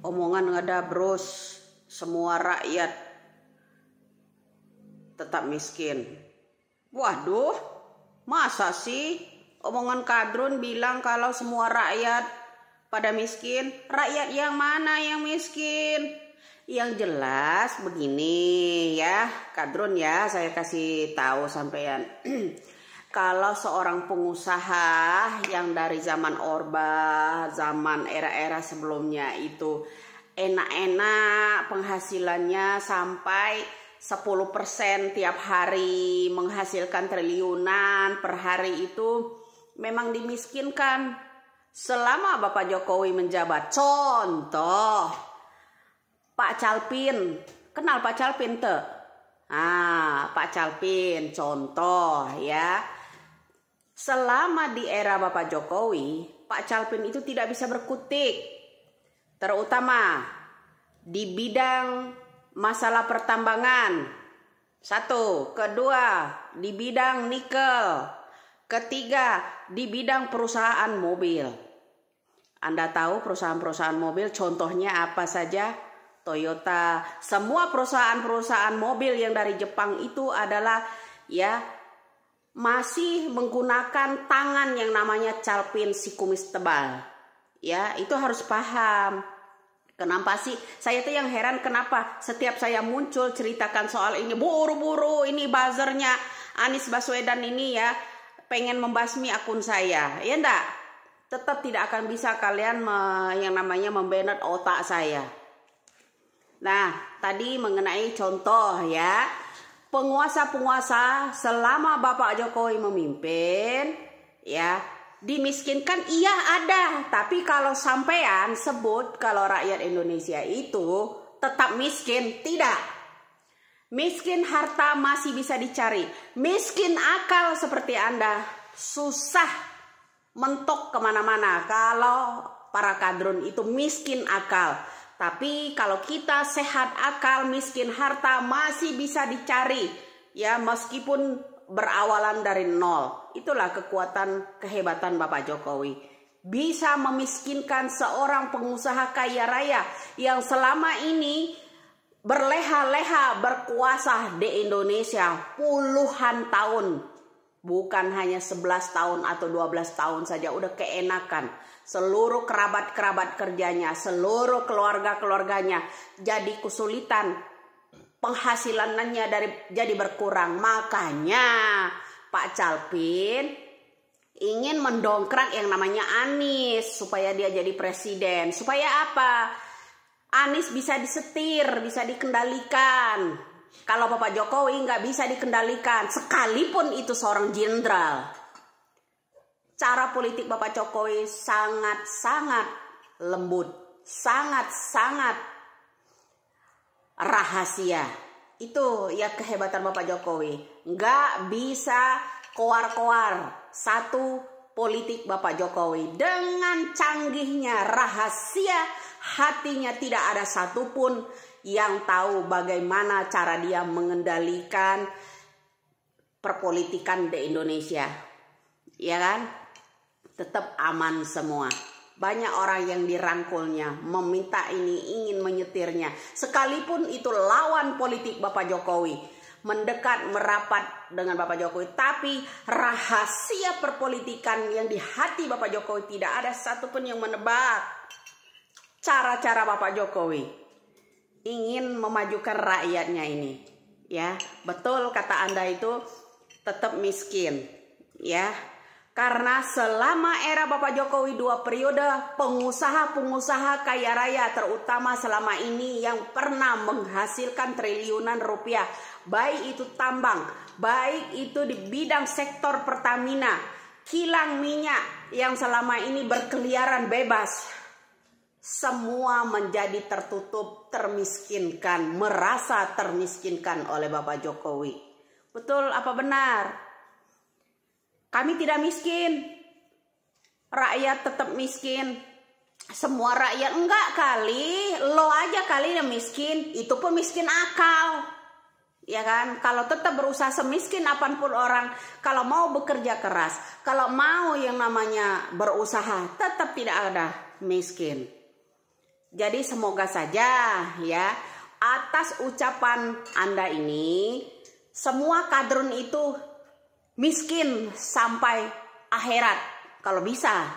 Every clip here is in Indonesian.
Omongan ngedabros, semua rakyat tetap miskin. Waduh, masa sih omongan kadrun bilang kalau semua rakyat pada miskin? Rakyat yang mana yang miskin? Yang jelas begini ya, kadrun ya, saya kasih tahu sampean. Kalau seorang pengusaha yang dari zaman Orba, zaman era-era sebelumnya itu enak-enak penghasilannya sampai 10% tiap hari, menghasilkan triliunan per hari, itu memang dimiskinkan selama Bapak Jokowi menjabat. Contoh Pak Calpin, kenal Pak Calpin tuh? Pak Calpin contoh ya. Selama di era Bapak Jokowi, Pak Calpin itu tidak bisa berkutik, terutama di bidang masalah pertambangan. Satu, kedua di bidang nikel, ketiga di bidang perusahaan mobil. Anda tahu perusahaan-perusahaan mobil contohnya apa saja? Toyota. Semua perusahaan-perusahaan mobil yang dari Jepang itu adalah ya masih menggunakan tangan yang namanya Calpin si kumis tebal. Ya, itu harus paham. Kenapa sih? Saya tuh yang heran kenapa setiap saya muncul ceritakan soal ini, buru-buru ini buzzernya Anies Baswedan ini ya pengen membasmi akun saya. Ya enggak? Tetap tidak akan bisa kalian yang namanya membenet otak saya. Nah, tadi mengenai contoh ya. Penguasa-penguasa selama Bapak Jokowi memimpin ya dimiskinkan, iya ada, tapi kalau sampean sebut kalau rakyat Indonesia itu tetap miskin, tidak. Miskin harta masih bisa dicari, miskin akal seperti Anda susah mentok kemana-mana kalau para kadrun itu miskin akal. Tapi kalau kita sehat akal, miskin harta masih bisa dicari ya, meskipun berawalan dari nol. Itulah kekuatan kehebatan Bapak Jokowi, bisa memiskinkan seorang pengusaha kaya raya yang selama ini berleha-leha berkuasa di Indonesia puluhan tahun, bukan hanya 11 tahun atau 12 tahun saja, udah keenakan. Seluruh kerabat-kerabat kerjanya, seluruh keluarga-keluarganya jadi kesulitan, penghasilannya jadi berkurang. Makanya Pak Calpin ingin mendongkrak yang namanya Anies supaya dia jadi presiden. Supaya apa? Anies bisa disetir, bisa dikendalikan. Kalau Bapak Jokowi nggak bisa dikendalikan, sekalipun itu seorang jenderal. Cara politik Bapak Jokowi sangat-sangat lembut, sangat-sangat rahasia. Itu ya kehebatan Bapak Jokowi. Nggak bisa koar-koar satu politik Bapak Jokowi. Dengan canggihnya rahasia, hatinya tidak ada satupun yang tahu bagaimana cara dia mengendalikan perpolitikan di Indonesia. Ya kan? Tetap aman semua. Banyak orang yang dirangkulnya, meminta ini, ingin menyetirnya. Sekalipun itu lawan politik Bapak Jokowi, mendekat, merapat dengan Bapak Jokowi. Tapi rahasia perpolitikan yang di hati Bapak Jokowi tidak ada satupun yang menebak cara-cara Bapak Jokowi ingin memajukan rakyatnya ini. Ya, betul kata Anda itu tetap miskin. Ya, karena selama era Bapak Jokowi 2 periode, pengusaha-pengusaha kaya raya terutama selama ini yang pernah menghasilkan triliunan rupiah, baik itu tambang, baik itu di bidang sektor Pertamina, kilang minyak yang selama ini berkeliaran bebas, semua menjadi tertutup, termiskinkan, merasa termiskinkan oleh Bapak Jokowi. Betul apa benar? Kami tidak miskin, rakyat tetap miskin. Semua rakyat enggak kali, lo aja kali yang miskin, itu pun miskin akal. Ya kan, kalau tetap berusaha semiskin apapun orang, kalau mau bekerja keras, kalau mau yang namanya berusaha, tetap tidak ada miskin. Jadi semoga saja ya, atas ucapan Anda ini, semua kadrun itu miskin sampai akhirat kalau bisa.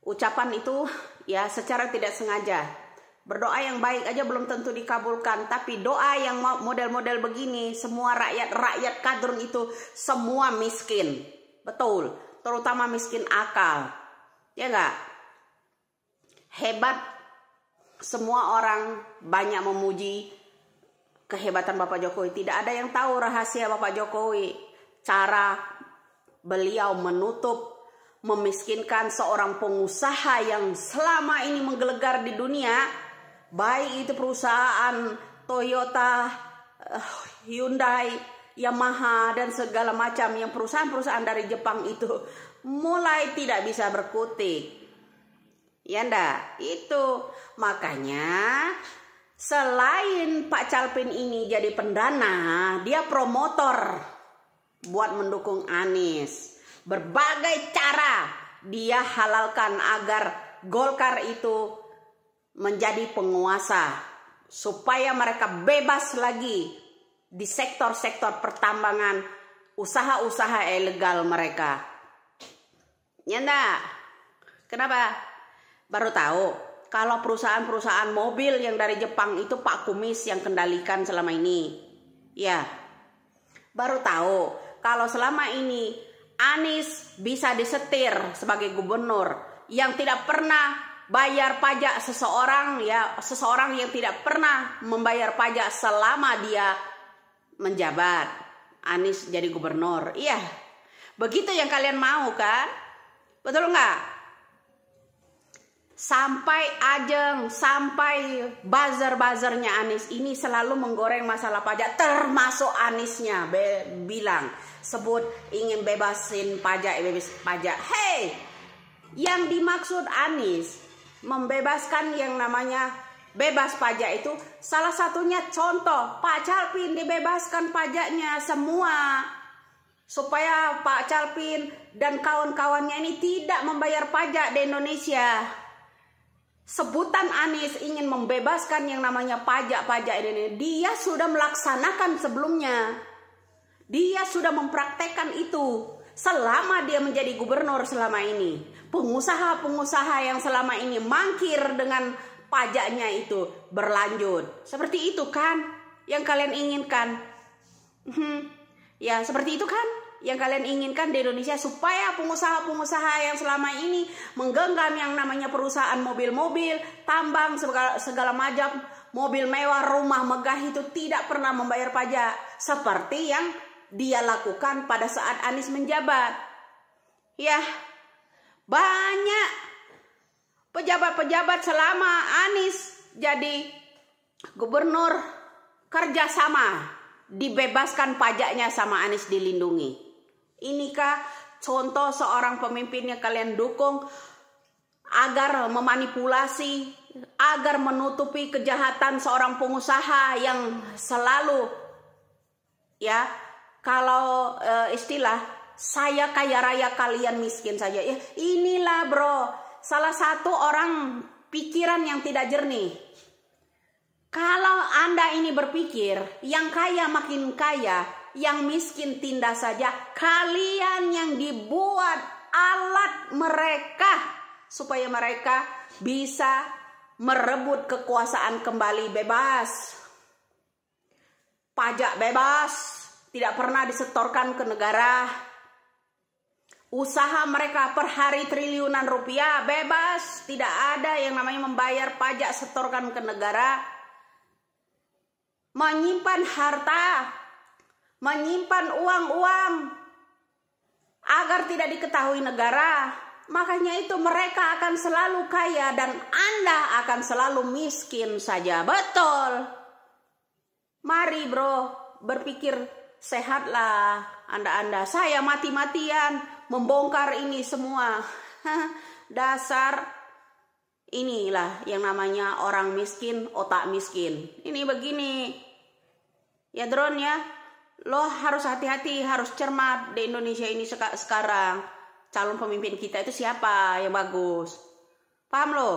Ucapan itu ya secara tidak sengaja. Berdoa yang baik aja belum tentu dikabulkan, tapi doa yang model-model begini, semua rakyat kadrun itu semua miskin. Betul, terutama miskin akal. Ya enggak? Hebat, semua orang banyak memuji kehebatan Bapak Jokowi. Tidak ada yang tahu rahasia Bapak Jokowi, cara beliau memiskinkan seorang pengusaha yang selama ini menggelegar di dunia. Baik itu perusahaan Toyota, Hyundai, Yamaha, dan segala macam yang perusahaan-perusahaan dari Jepang itu mulai tidak bisa berkutik. Ya ndak? Itu makanya selain Pak Calvin ini jadi pendana, dia promotor buat mendukung Anies. Berbagai cara dia halalkan agar Golkar itu menjadi penguasa, supaya mereka bebas lagi di sektor-sektor pertambangan, usaha-usaha ilegal mereka. Ya enggak? Kenapa? Baru tahu kalau perusahaan-perusahaan mobil yang dari Jepang itu Pak Kumis yang kendalikan selama ini. Ya. Baru tahu kalau selama ini Anies bisa disetir sebagai gubernur yang tidak pernah bayar pajak seseorang yang tidak pernah membayar pajak selama dia menjabat. Anies jadi gubernur. Iya. Begitu yang kalian mau kan? Betul nggak? Sampai Ajeng, sampai buzzer-buzzernya Anies ini selalu menggoreng masalah pajak, termasuk Aniesnya bilang sebut ingin bebasin pajak. Hey, yang dimaksud Anies membebaskan yang namanya bebas pajak itu salah satunya contoh Pak Calvin dibebaskan pajaknya semua supaya Pak Calvin dan kawan-kawannya ini tidak membayar pajak di Indonesia. Sebutan Anies ingin membebaskan yang namanya pajak-pajak ini, dia sudah melaksanakan sebelumnya. Dia sudah mempraktekkan itu selama dia menjadi gubernur selama ini. Pengusaha-pengusaha yang selama ini mangkir dengan pajaknya itu berlanjut. Seperti itu kan yang kalian inginkan? Ya, seperti itu kan yang kalian inginkan di Indonesia, supaya pengusaha-pengusaha yang selama ini menggenggam yang namanya perusahaan mobil-mobil, tambang, segala macam, mobil mewah, rumah megah itu tidak pernah membayar pajak. Seperti yang dia lakukan pada saat Anies menjabat. Ya, banyak pejabat-pejabat selama Anies jadi gubernur kerjasama, dibebaskan pajaknya sama Anies, dilindungi. Inikah contoh seorang pemimpin yang kalian dukung agar memanipulasi, agar menutupi kejahatan seorang pengusaha yang selalu ya, kalau istilah saya kaya raya kalian miskin saja. Ya, inilah bro, salah satu orang pikiran yang tidak jernih. Kalau Anda ini berpikir yang kaya makin kaya, yang miskin tindas saja, kalian yang dibuat alat mereka supaya mereka bisa merebut kekuasaan kembali, bebas. Pajak bebas, tidak pernah disetorkan ke negara. Usaha mereka per hari triliunan rupiah, bebas. Tidak ada yang namanya membayar pajak setorkan ke negara. Menyimpan harta, menyimpan uang-uang agar tidak diketahui negara. Makanya itu mereka akan selalu kaya dan Anda akan selalu miskin saja. Betul. Mari bro, berpikir sehatlah Anda. Saya mati-matian membongkar ini semua. Dasar inilah yang namanya orang miskin, otak miskin. Ini begini. Ya drone ya, lo harus hati-hati, harus cermat di Indonesia ini sekarang. Calon pemimpin kita itu siapa yang bagus? Paham lo?